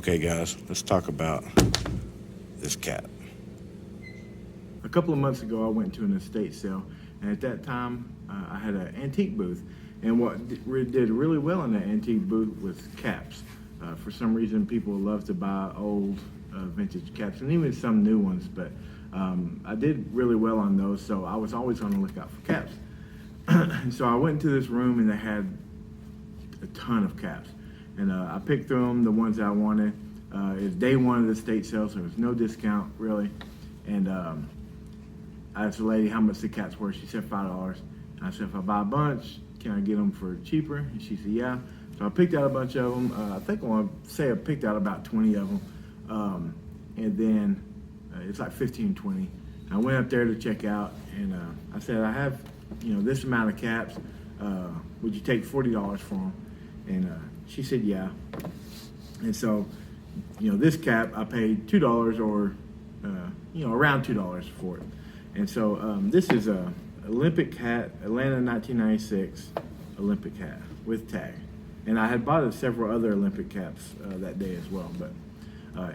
Okay, guys, let's talk about this cap. A couple of months ago, I went to an estate sale, and at that time, I had an antique booth. And what did really well in that antique booth was caps. For some reason, people love to buy old vintage caps, and even some new ones, but I did really well on those, so I was always on the lookout for caps. So I went into this room, and they had a ton of caps. And I picked through them, the ones that I wanted. It was day one of the estate sale, so there was no discount, really. And I asked the lady how much the caps were. She said $5. And I said, if I buy a bunch, can I get them for cheaper? And she said, yeah. So I picked out a bunch of them. I think I want to say I picked out about 20 of them. And then it's like 15, 20. I went up there to check out, and I said, I have, this amount of caps. Would you take $40 for them? And she said, yeah. And so, this cap, I paid $2 or, around $2 for it. And so this is a Olympic hat, Atlanta 1996 Olympic hat with tag. And I had bought several other Olympic caps that day as well. But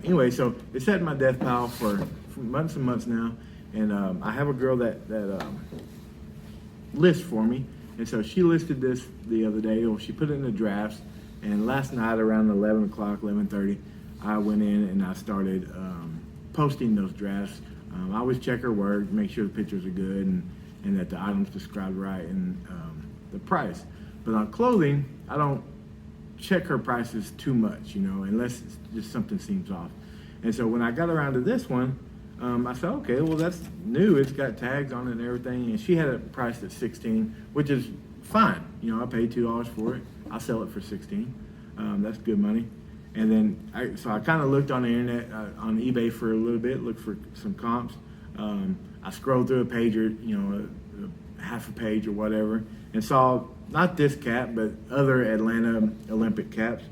anyway, so it's sat in my death pile for months and months now. And I have a girl that lists for me. And so she listed this the other day, or she put it in the drafts. And last night around 11 o'clock, 11:30, I went in and I started posting those drafts. I always check her word, make sure the pictures are good and that the item's described right and the price. But on clothing, I don't check her prices too much, unless it's just something seems off. And so when I got around to this one, I said, okay, well, that's new. It's got tags on it and everything. And she had it priced at $16, which is fine. I paid $2 for it. I'll sell it for $16. That's good money. And then, I kind of looked on the internet, on eBay for a little bit, looked for some comps. I scrolled through a page or, half a page or whatever, and saw not this cap, but other Atlanta Olympic caps.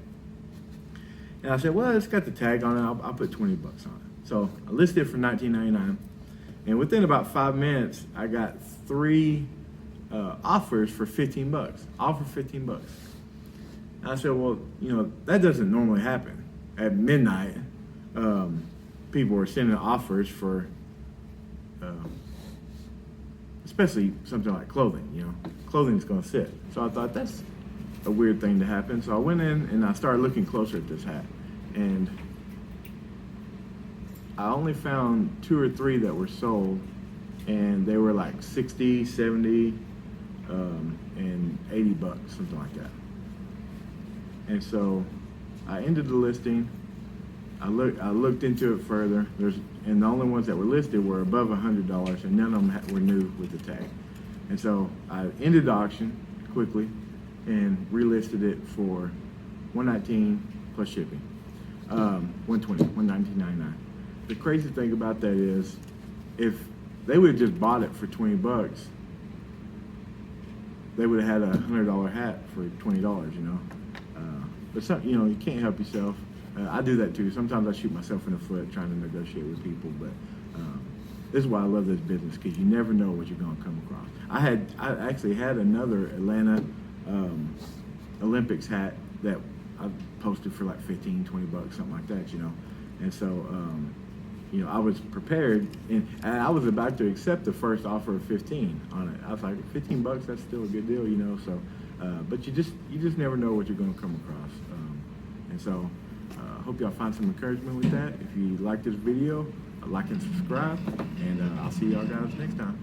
And I said, well, it's got the tag on it. I'll put 20 bucks on it. So I listed it for $19.99. And within about 5 minutes, I got 3 offers for 15 bucks. All for 15 bucks. And I said, well, that doesn't normally happen. At midnight, people were sending offers for, especially something like clothing, Clothing's gonna sit. So I thought that's a weird thing to happen. So I went in and I started looking closer at this hat. And I only found 2 or 3 that were sold, and they were like 60, 70, and 80 bucks, something like that. And so I ended the listing. I looked into it further. And the only ones that were listed were above $100, and none of them were new with the tag. And so I ended the auction quickly and relisted it for $119 plus shipping. $120, $119.99. The crazy thing about that is, if they would have just bought it for 20 bucks, they would have had a $100 hat for $20, But some, you can't help yourself. I do that too. Sometimes I shoot myself in the foot trying to negotiate with people, but this is why I love this business, because you never know what you're going to come across. I actually had another Atlanta Olympics hat that I posted for like 15, 20 bucks, something like that, And so, I was prepared, and I was about to accept the first offer of 15 on it. I was like, 15 bucks, that's still a good deal, So, but you just never know what you're going to come across. And so, I hope y'all find some encouragement with that. If you like this video, like and subscribe, and I'll see y'all guys next time.